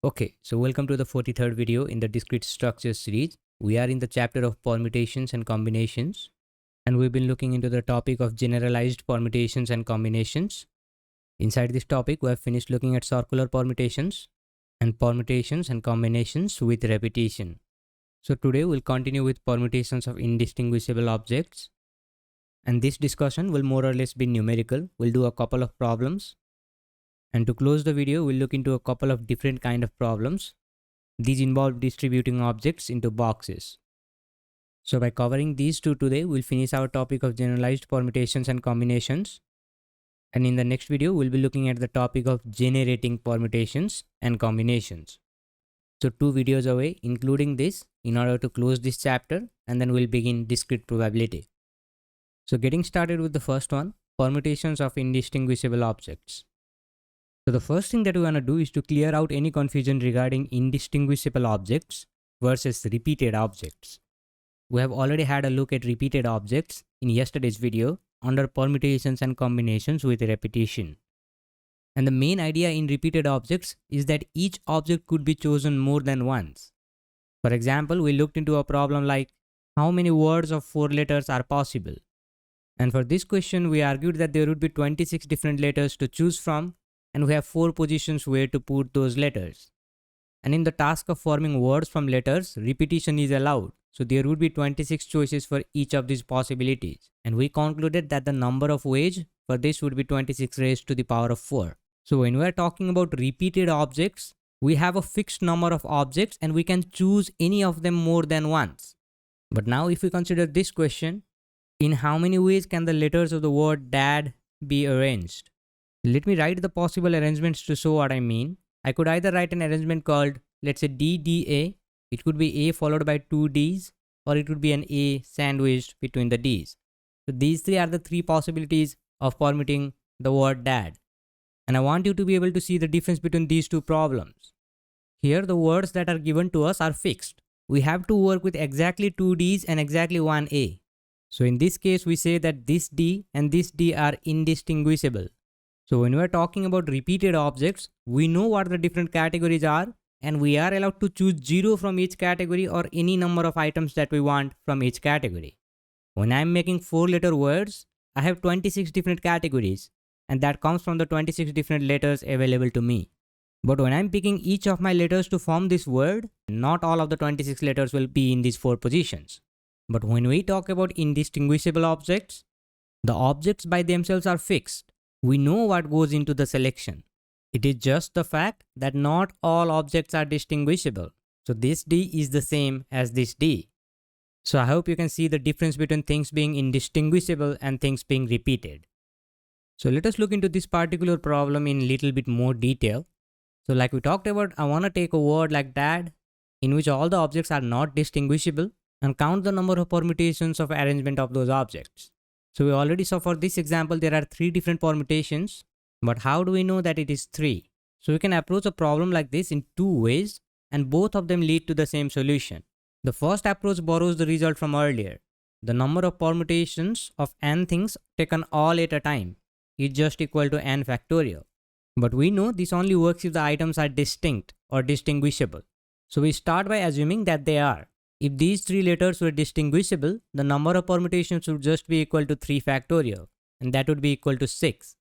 Okay, so welcome to the 43rd video in the Discrete Structures series. We are in the chapter of permutations and combinations, and we've been looking into the topic of generalized permutations and combinations. Inside this topic, we have finished looking at circular permutations and combinations with repetition. So today we'll continue with permutations of indistinguishable objects, and this discussion will more or less be numerical. We'll do a couple of problems. And to close the video, we'll look into a couple of different kind of problems. These involve distributing objects into boxes. So by covering these two today, we'll finish our topic of generalized permutations and combinations. And in the next video, we'll be looking at the topic of generating permutations and combinations. So 2 videos away, including this, in order to close this chapter, and then we'll begin discrete probability. So getting started with the first one, permutations of indistinguishable objects. So the first thing that we want to do is to clear out any confusion regarding indistinguishable objects versus repeated objects. We have already had a look at repeated objects in yesterday's video under permutations and combinations with repetition. And the main idea in repeated objects is that each object could be chosen more than once. For example, we looked into a problem like how many words of 4 letters are possible. And for this question, we argued that there would be 26 different letters to choose from, and we have 4 positions where to put those letters. And in the task of forming words from letters, repetition is allowed. So there would be 26 choices for each of these possibilities. And we concluded that the number of ways for this would be 26 raised to the power of 4. So when we are talking about repeated objects, we have a fixed number of objects and we can choose any of them more than once. But now if we consider this question, in how many ways can the letters of the word dad be arranged? Let me write the possible arrangements to show what I mean. I could either write an arrangement called, let's say DDA. It could be A followed by 2 Ds, or it would be an A sandwiched between the Ds. So these 3 are the 3 possibilities of permuting the word dad. And I want you to be able to see the difference between these two problems. Here the words that are given to us are fixed. We have to work with exactly 2 Ds and exactly 1 A. So in this case we say that this D and this D are indistinguishable. So when we are talking about repeated objects, we know what the different categories are, and we are allowed to choose 0 from each category or any number of items that we want from each category. When I am making 4-letter words, I have 26 different categories, and that comes from the 26 different letters available to me. But when I am picking each of my letters to form this word, not all of the 26 letters will be in these 4 positions. But when we talk about indistinguishable objects, the objects by themselves are fixed. We know what goes into the selection. It is just the fact that not all objects are distinguishable. So this D is the same as this D. So I hope you can see the difference between things being indistinguishable and things being repeated. So let us look into this particular problem in little bit more detail. So like we talked about, I want to take a word like dad, in which all the objects are not distinguishable, and count the number of permutations of arrangement of those objects. So we already saw for this example there are 3 different permutations, but how do we know that it is 3? So we can approach a problem like this in 2 ways, and both of them lead to the same solution. The first approach borrows the result from earlier. The number of permutations of n things taken all at a time is just equal to n factorial. But we know this only works if the items are distinct or distinguishable. So we start by assuming that they are. If these 3 letters were distinguishable, the number of permutations would just be equal to 3 factorial, and that would be equal to 6.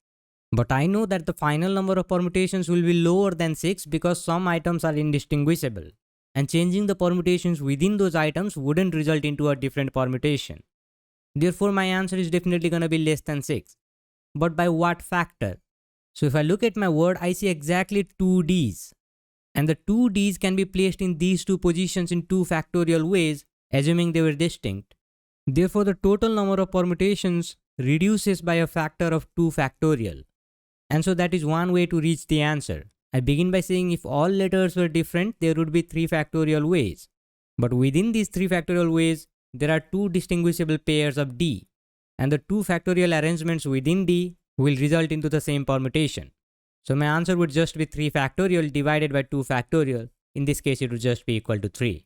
But I know that the final number of permutations will be lower than 6 because some items are indistinguishable, and changing the permutations within those items wouldn't result into a different permutation. Therefore, my answer is definitely going to be less than 6. But by what factor? So if I look at my word, I see exactly 2 Ds. And the 2 Ds can be placed in these 2 positions in 2 factorial ways, assuming they were distinct. Therefore, the total number of permutations reduces by a factor of 2 factorial. And so that is one way to reach the answer. I begin by saying if all letters were different, there would be 3 factorial ways. But within these 3 factorial ways, there are 2 distinguishable pairs of D. And the 2 factorial arrangements within D will result into the same permutation. So my answer would just be 3 factorial divided by 2 factorial. In this case, it would just be equal to 3.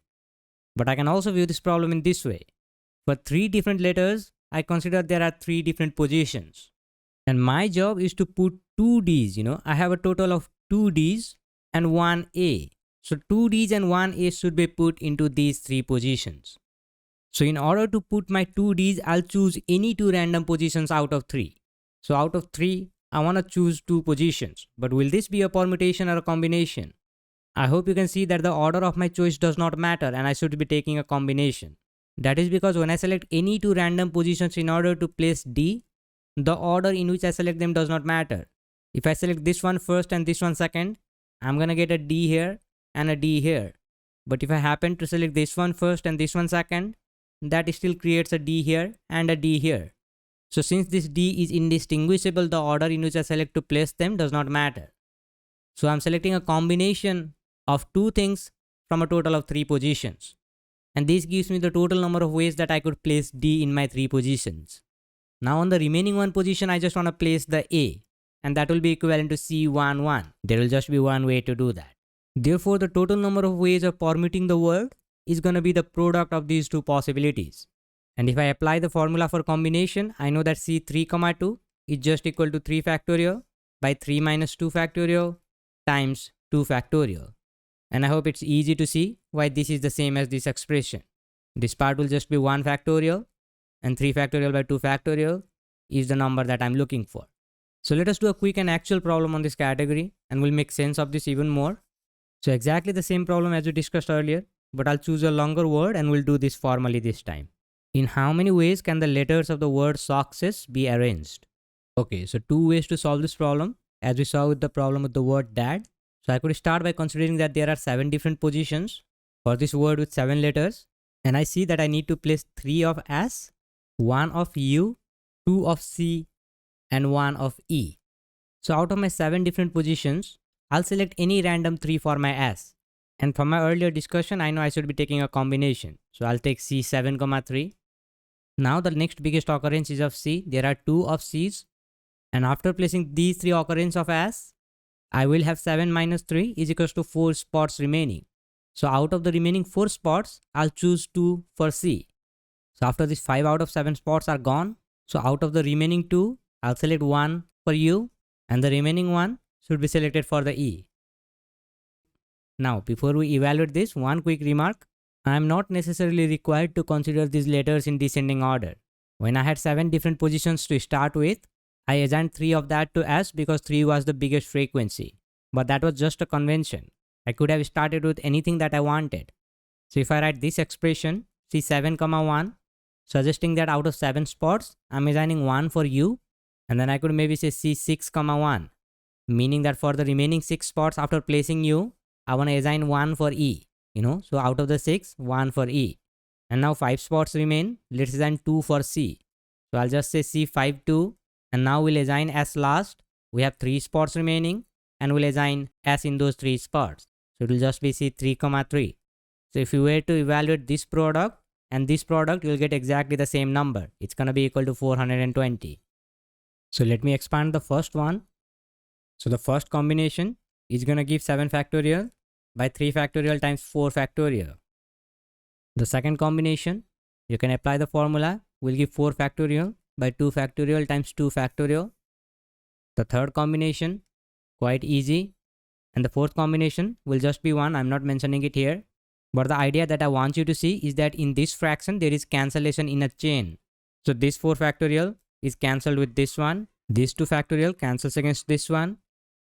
But I can also view this problem in this way. For 3 different letters, I consider there are 3 different positions. And my job is to put 2 Ds, I have a total of 2 Ds and 1 A. So 2 Ds and 1 As should be put into these 3 positions. So in order to put my 2 Ds, I'll choose any 2 random positions out of 3. So out of 3, I want to choose 2 positions. But will this be a permutation or a combination? I hope you can see that the order of my choice does not matter and I should be taking a combination. That is because when I select any 2 random positions in order to place D, the order in which I select them does not matter. If I select this one first and this one second, I'm gonna get a D here and a D here. But if I happen to select this one first and this one second, that still creates a D here and a D here. So since this D is indistinguishable, the order in which I select to place them does not matter. So I'm selecting a combination of 2 things from a total of 3 positions. And this gives me the total number of ways that I could place D in my 3 positions. Now on the remaining 1 position, I just want to place the A, and that will be equivalent to C11. There will just be one way to do that. Therefore, the total number of ways of permuting the word is going to be the product of these 2 possibilities. And if I apply the formula for combination, I know that C3, 2 is just equal to 3 factorial by 3 minus 2 factorial times 2 factorial. And I hope it's easy to see why this is the same as this expression. This part will just be 1 factorial and 3 factorial by 2 factorial is the number that I'm looking for. So let us do a quick and actual problem on this category and we'll make sense of this even more. So exactly the same problem as we discussed earlier, but I'll choose a longer word and we'll do this formally this time. In how many ways can the letters of the word success be arranged? Okay, so 2 ways to solve this problem, as we saw with the problem with the word dad. So I could start by considering that there are 7 different positions for this word with 7 letters. And I see that I need to place 3 of S, 1 of U, 2 of C, and 1 of E. So out of my 7 different positions, I'll select any random 3 for my S. And from my earlier discussion, I know I should be taking a combination. So I'll take C7, 3. Now the next biggest occurrence is of C. There are 2 of C's. And after placing these 3 occurrences of S, I will have 7 minus 3 is equals to 4 spots remaining. So out of the remaining 4 spots, I'll choose 2 for C. So after this 5 out of 7 spots are gone, so out of the remaining 2, I'll select 1 for U and the remaining 1 should be selected for the E. Now before we evaluate this, one quick remark. I am not necessarily required to consider these letters in descending order. When I had 7 different positions to start with, I assigned 3 of that to S because 3 was the biggest frequency. But that was just a convention. I could have started with anything that I wanted. So if I write this expression, C7, 1, suggesting that out of 7 spots, I'm assigning 1 for U. And then I could maybe say C6, 1, meaning that for the remaining 6 spots after placing U, I want to assign 1 for E. So out of the 6, 1 for E. And now 5 spots remain. Let's assign 2 for C. So I'll just say C5, 2. And now we'll assign S last. We have 3 spots remaining and we'll assign S in those 3 spots. So it will just be C3, 3. So if you were to evaluate this product and this product, you'll get exactly the same number. It's going to be equal to 420. So let me expand the first one. So the first combination is going to give 7 factorial by 3 factorial times 4 factorial. The second combination, you can apply the formula, will give 4 factorial by 2 factorial times 2 factorial. The third combination, quite easy. And the fourth combination will just be 1. I'm not mentioning it here. But the idea that I want you to see is that in this fraction, there is cancellation in a chain. So this 4 factorial is cancelled with this one. This 2 factorial cancels against this one.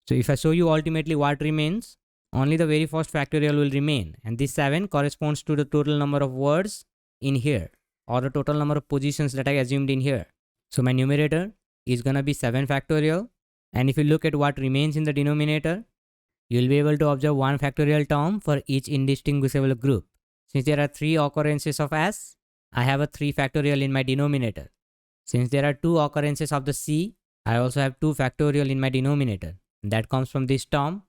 So if I show you ultimately what remains, only the very first factorial will remain. And this 7 corresponds to the total number of words in here, or the total number of positions that I assumed in here. So my numerator is going to be 7 factorial. And if you look at what remains in the denominator, you'll be able to observe 1 factorial term for each indistinguishable group. Since there are 3 occurrences of S, I have a 3 factorial in my denominator. Since there are 2 occurrences of the C, I also have 2 factorial in my denominator. That comes from this term.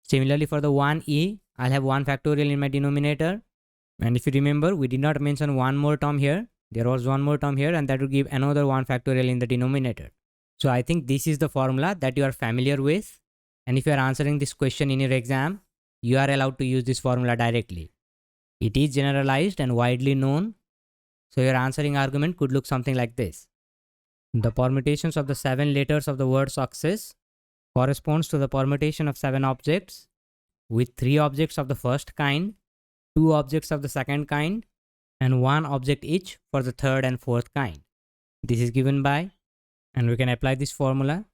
Similarly for the 1E, I'll have 1 factorial in my denominator. And if you remember, we did not mention one more term here. There was one more term here and that would give another 1 factorial in the denominator. So I think this is the formula that you are familiar with. And if you are answering this question in your exam, you are allowed to use this formula directly. It is generalized and widely known. So your answering argument could look something like this. The permutations of the 7 letters of the word success corresponds to the permutation of 7 objects with 3 objects of the first kind, 2 objects of the second kind, and 1 object each for the third and fourth kind. This is given by, and we can apply this formula.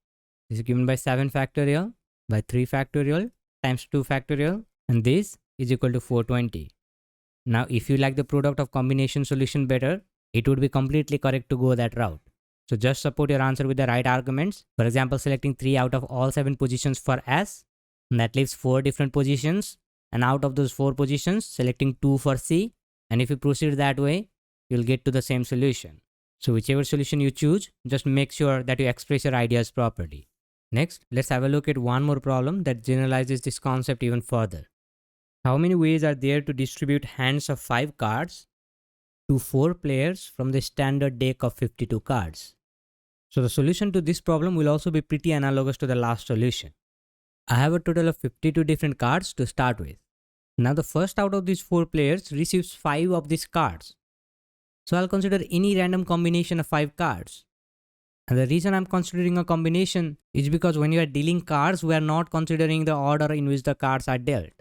This is given by 7 factorial by 3 factorial times 2 factorial, and this is equal to 420. Now, if you like the product of combination solution better, it would be completely correct to go that route. So just support your answer with the right arguments. For example, selecting 3 out of all 7 positions for S, and that leaves 4 different positions. And out of those 4 positions, selecting 2 for C. And if you proceed that way, you'll get to the same solution. So whichever solution you choose, just make sure that you express your ideas properly. Next, let's have a look at one more problem that generalizes this concept even further. How many ways are there to distribute hands of 5 cards to 4 players from the standard deck of 52 cards? So the solution to this problem will also be pretty analogous to the last solution. I have a total of 52 different cards to start with. Now the first out of these 4 players receives 5 of these cards. So I'll consider any random combination of 5 cards. And the reason I'm considering a combination is because when you are dealing cards, we are not considering the order in which the cards are dealt.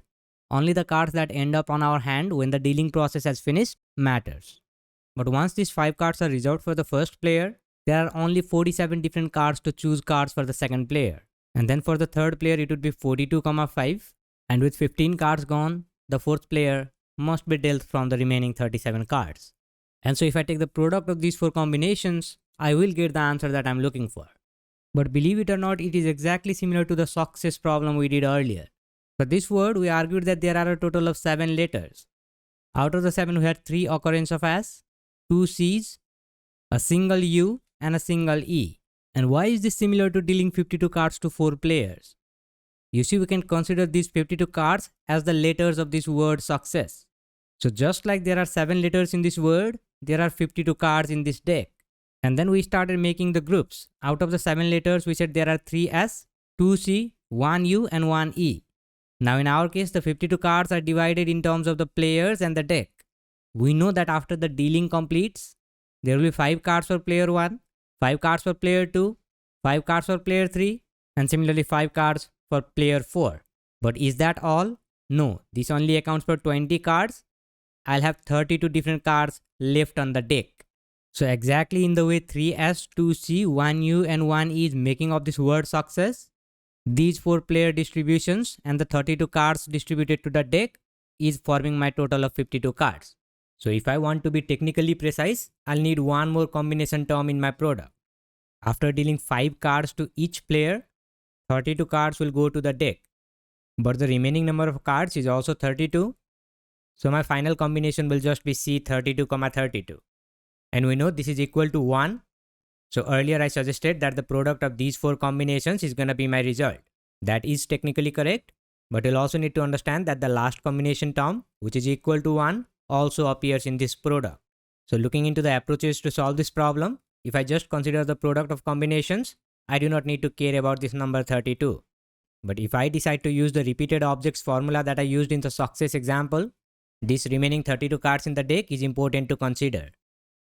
Only the cards that end up on our hand when the dealing process has finished matters. But once these 5 cards are reserved for the first player, there are only 47 different cards to choose cards for the second player. And then for the third player, it would be 42, 5. And with 15 cards gone, the fourth player must be dealt from the remaining 37 cards. And so if I take the product of these 4 combinations, I will get the answer that I'm looking for. But believe it or not, it is exactly similar to the success problem we did earlier. For this word, we argued that there are a total of 7 letters. Out of the 7, we had 3 occurrences of S, 2 C's, a single U, and a single E. And why is this similar to dealing 52 cards to 4 players? You see, we can consider these 52 cards as the letters of this word success. So just like there are 7 letters in this word, there are 52 cards in this deck. And then we started making the groups. Out of the 7 letters, we said there are 3 S, 2 C, 1 U, and 1 E. Now in our case, the 52 cards are divided in terms of the players and the deck. We know that after the dealing completes, there will be 5 cards for player 1, 5 cards for player 2, 5 cards for player 3, and similarly 5 cards for player 4. But is that all? No, this only accounts for 20 cards. I'll have 32 different cards left on the deck. So exactly in the way 3S, 2C, 1U, and 1E is making up this word success, these 4 player distributions and the 32 cards distributed to the deck is forming my total of 52 cards. So if I want to be technically precise, I'll need one more combination term in my product. After dealing 5 cards to each player, 32 cards will go to the deck. But the remaining number of cards is also 32. So my final combination will just be C32, 32. And we know this is equal to 1. So earlier I suggested that the product of these 4 combinations is going to be my result. That is technically correct, but you'll also need to understand that the last combination term, which is equal to 1, also appears in this product. So looking into the approaches to solve this problem, if I just consider the product of combinations, I do not need to care about this number 32. But if I decide to use the repeated objects formula that I used in the success example, this remaining 32 cards in the deck is important to consider.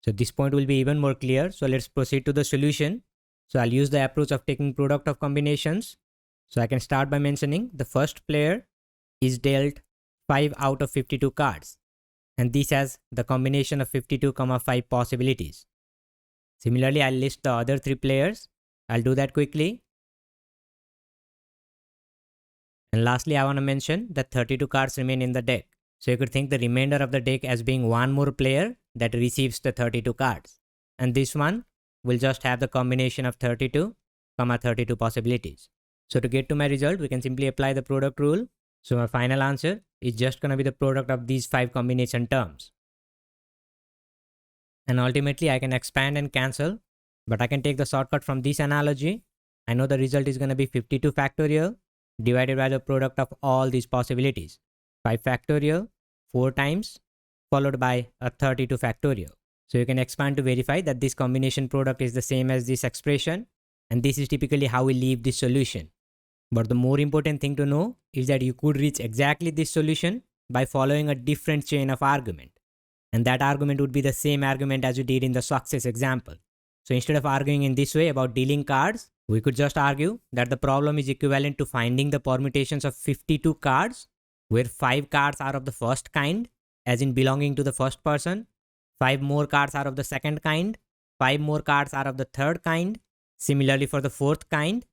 So this point will be even more clear. So let's proceed to the solution. So I'll use the approach of taking product of combinations. So I can start by mentioning the first player is dealt 5 out of 52 cards. And this has the combination of 52, 5 possibilities. Similarly, I'll list the other 3 players. I'll do that quickly. And lastly, I want to mention that 32 cards remain in the deck. So you could think the remainder of the deck as being one more player that receives the 32 cards. And this one will just have the combination of 32, 32 possibilities. So to get to my result, we can simply apply the product rule. So my final answer is just going to be the product of these 5 combination terms. And ultimately, I can expand and cancel, but I can take the shortcut from this analogy. I know the result is going to be 52 factorial divided by the product of all these possibilities. 5 factorial 4 times followed by a 32 factorial. So you can expand to verify that this combination product is the same as this expression, and this is typically how we leave this solution. But the more important thing to know is that you could reach exactly this solution by following a different chain of argument. And that argument would be the same argument as you did in the success example. So instead of arguing in this way about dealing cards, We could just argue that the problem is equivalent to finding the permutations of 52 cards, where 5 cards are of the first kind, as in belonging to the first person, 5 more cards are of the second kind, 5 more cards are of the third kind, similarly for the fourth kind,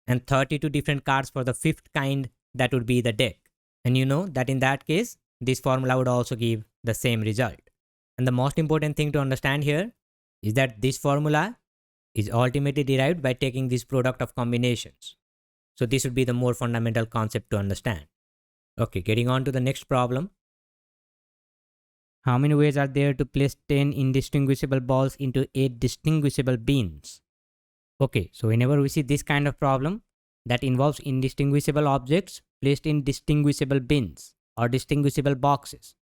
and 32 different cards for the fifth kind, that would be the deck. And you know that in that case, this formula would also give the same result. And the most important thing to understand here is that this formula is ultimately derived by taking this product of combinations. So this would be the more fundamental concept to understand. Okay, getting on to the next problem. How many ways are there to place 10 indistinguishable balls into 8 distinguishable bins? Okay, so whenever we see this kind of problem that involves indistinguishable objects placed in distinguishable bins or distinguishable boxes,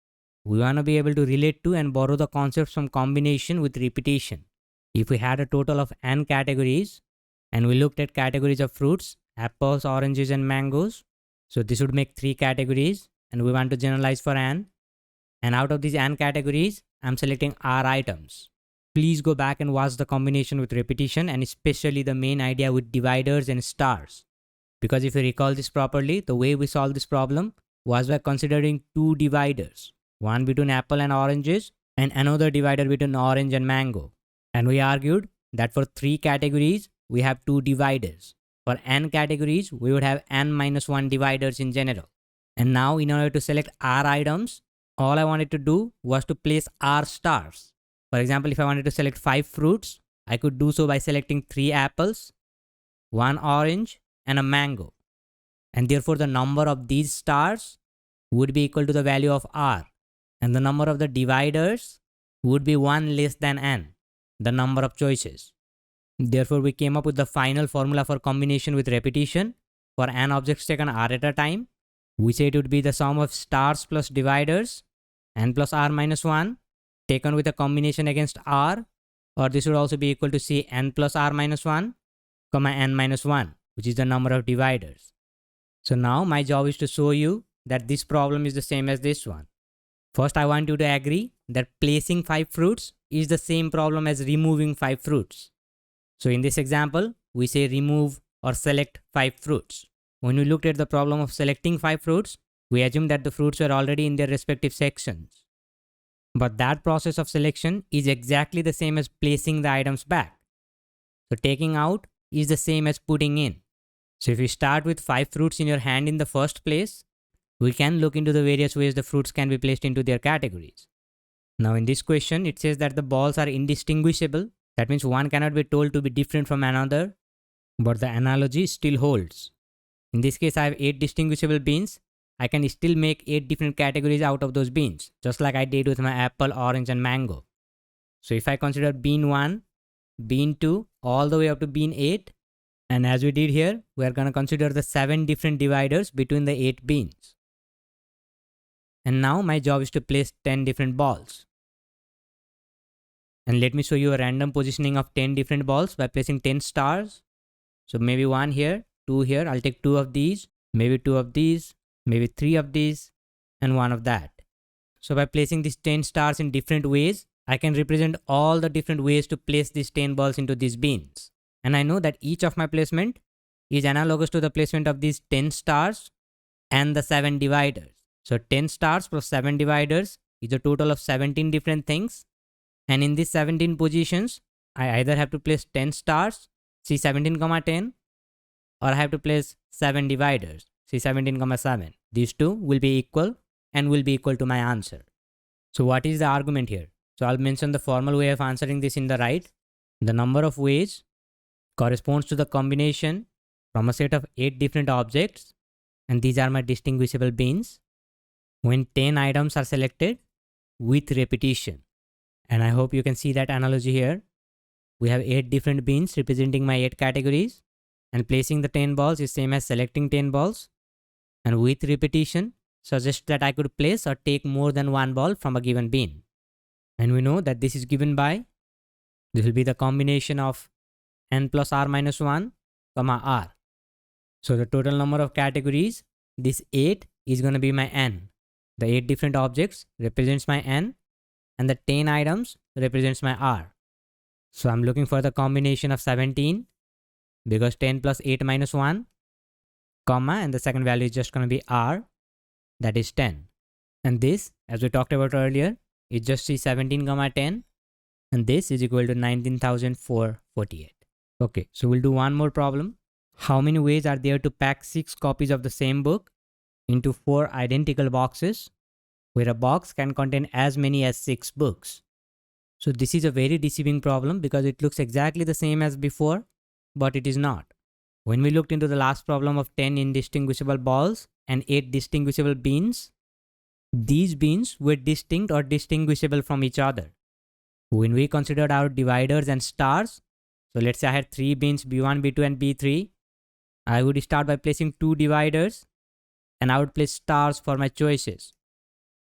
we want to be able to relate to and borrow the concepts from combination with repetition. If we had a total of n categories and we looked at categories of fruits, apples, oranges and mangoes, so this would make 3 categories and we want to generalize for n. And out of these n categories, I'm selecting r items. Please go back and watch the combination with repetition and especially the main idea with dividers and stars. Because if you recall this properly, the way we solved this problem was by considering 2 dividers. One between apple and oranges and another divider between orange and mango. And we argued that for 3 categories, we have 2 dividers. For n categories, we would have n minus 1 dividers in general. And now in order to select r items, all I wanted to do was to place r stars. For example, if I wanted to select 5 fruits, I could do so by selecting 3 apples, 1 orange and a mango. And therefore the number of these stars would be equal to the value of r. And the number of the dividers would be 1 less than n, the number of choices. Therefore, we came up with the final formula for combination with repetition. For n objects taken r at a time, we say it would be the sum of stars plus dividers, n plus r minus 1, taken with a combination against r, or this would also be equal to say n plus r minus 1, comma n minus 1, which is the number of dividers. So now my job is to show you that this problem is the same as this one. First, I want you to agree that placing 5 fruits is the same problem as removing 5 fruits. So in this example, we say remove or select 5 fruits. When we looked at the problem of selecting 5 fruits, we assumed that the fruits were already in their respective sections. But that process of selection is exactly the same as placing the items back. So taking out is the same as putting in. So if you start with 5 fruits in your hand in the first place, we can look into the various ways the fruits can be placed into their categories. Now in this question, it says that the balls are indistinguishable. That means one cannot be told to be different from another, but the analogy still holds. In this case, I have 8 distinguishable beans. I can still make 8 different categories out of those beans, just like I did with my apple, orange and mango. So if I consider bean 1, bean 2, all the way up to bean 8, and as we did here, we are going to consider the 7 different dividers between the 8 beans. And now my job is to place 10 different balls. And let me show you a random positioning of 10 different balls by placing 10 stars. So maybe 1 here, 2 here, I'll take 2 of these, maybe 2 of these, maybe 3 of these, and 1 of that. So by placing these 10 stars in different ways, I can represent all the different ways to place these 10 balls into these beans. And I know that each of my placement is analogous to the placement of these 10 stars and the 7 dividers. So 10 stars plus 7 dividers is a total of 17 different things. And in these 17 positions, I either have to place 10 stars, see 17, 10, or I have to place 7 dividers, see 17, 7. These two will be equal and will be equal to my answer. So what is the argument here? So I'll mention the formal way of answering this in the right. The number of ways corresponds to the combination from a set of 8 different objects, and these are my distinguishable beans, when 10 items are selected with repetition. And I hope you can see that analogy here. We have 8 different beans representing my 8 categories, and placing the 10 balls is same as selecting 10 balls. And with repetition suggests that I could place or take more than 1 ball from a given bean. And we know that this is given by, this will be the combination of n plus r minus 1, comma r. So the total number of categories, this 8 is going to be my n. The 8 different objects represents my n, and the 10 items represents my r. So I'm looking for the combination of 17, because 10 plus 8 minus 1, comma, and the second value is just going to be r, that is 10. And this, as we talked about earlier, is just see 17 comma 10, and this is equal to 19,448. Okay, so we'll do one more problem. How many ways are there to pack 6 copies of the same book into 4 identical boxes, where a box can contain as many as 6 books? So this is a very deceiving problem because it looks exactly the same as before, but it is not. When we looked into the last problem of 10 indistinguishable balls and 8 distinguishable beans, these beans were distinct or distinguishable from each other. When we considered our dividers and stars, so let's say I had 3 beans B1, B2 and B3, I would start by placing 2 dividers and I would place stars for my choices.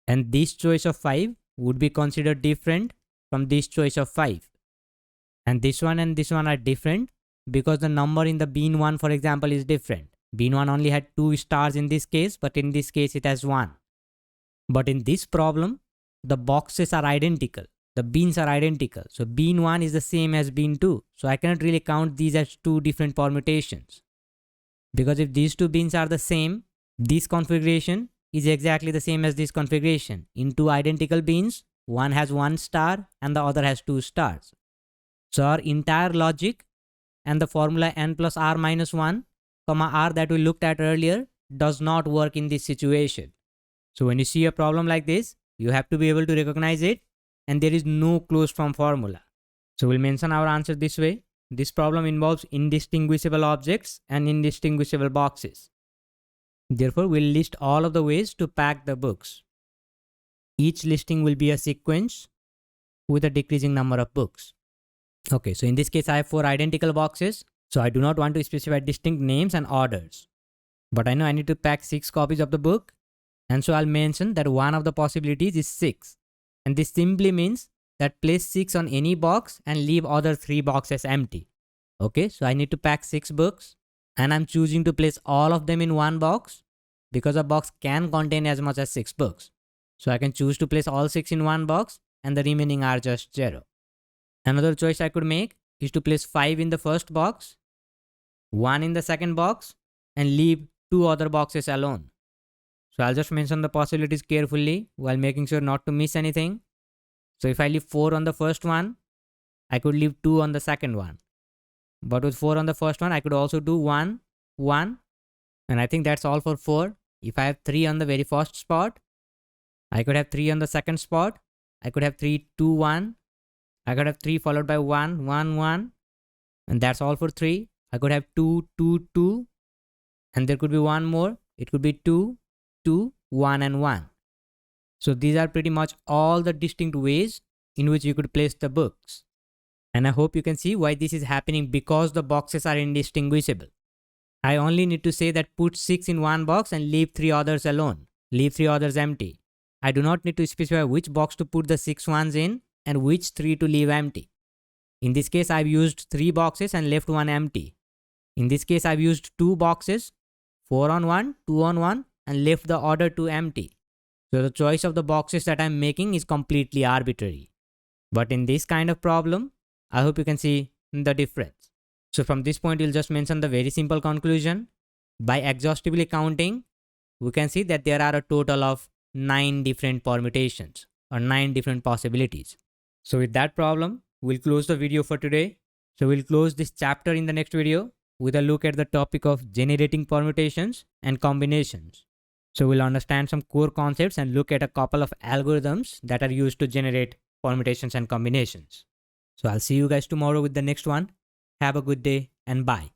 And this choice of 5 would be considered different from this choice of 5. And this one are different because the number in the bean 1, for example, is different. Bean 1 only had 2 stars in this case, but in this case it has 1. But in this problem, the boxes are identical. The beans are identical. So bean 1 is the same as bean 2. So I cannot really count these as 2 different permutations. Because if these 2 beans are the same, this configuration is exactly the same as this configuration. In 2 identical beans, one has 1 star and the other has 2 stars. So our entire logic and the formula n plus r minus 1, comma r that we looked at earlier does not work in this situation. So when you see a problem like this, you have to be able to recognize it, and there is no closed form formula. So we'll mention our answer this way. This problem involves indistinguishable objects and indistinguishable boxes. Therefore, we'll list all of the ways to pack the books. Each listing will be a sequence with a decreasing number of books. Okay, so in this case, I have 4 identical boxes. So I do not want to specify distinct names and orders. But I know I need to pack 6 copies of the book. And so I'll mention that one of the possibilities is 6. And this simply means that place 6 on any box and leave other 3 boxes empty. Okay, so I need to pack 6 books and I'm choosing to place all of them in one box because a box can contain as much as 6 books. So I can choose to place all 6 in one box and the remaining are just 0. Another choice I could make is to place 5 in the first box, 1 in the second box, and leave 2 other boxes alone. So I'll just mention the possibilities carefully while making sure not to miss anything. So if I leave 4 on the first one, I could leave 2 on the second one. But with 4 on the first one, I could also do 1, 1. And I think that's all for 4. If I have 3 on the very first spot, I could have 3 on the second spot. I could have 3, 2, 1. I could have 3 followed by 1, 1, 1. And that's all for 3. I could have 2, 2, 2. And there could be one more. It could be 2, 2, 1 and 1. So these are pretty much all the distinct ways in which you could place the books. And I hope you can see why this is happening because the boxes are indistinguishable. I only need to say that put 6 in one box and leave 3 others alone. Leave 3 others empty. I do not need to specify which box to put the 6 ones in and which 3 to leave empty. In this case, I've used 3 boxes and left 1 empty. In this case, I've used 2 boxes, 4 on 1, 2 on 1, and left the other 2 empty. So the choice of the boxes that I'm making is completely arbitrary. But in this kind of problem, I hope you can see the difference. So from this point, we'll just mention the very simple conclusion. By exhaustively counting, we can see that there are a total of 9 different permutations or 9 different possibilities. So with that problem, we'll close the video for today. So we'll close this chapter in the next video with a look at the topic of generating permutations and combinations. So we'll understand some core concepts and look at a couple of algorithms that are used to generate permutations and combinations. So I'll see you guys tomorrow with the next one. Have a good day and bye.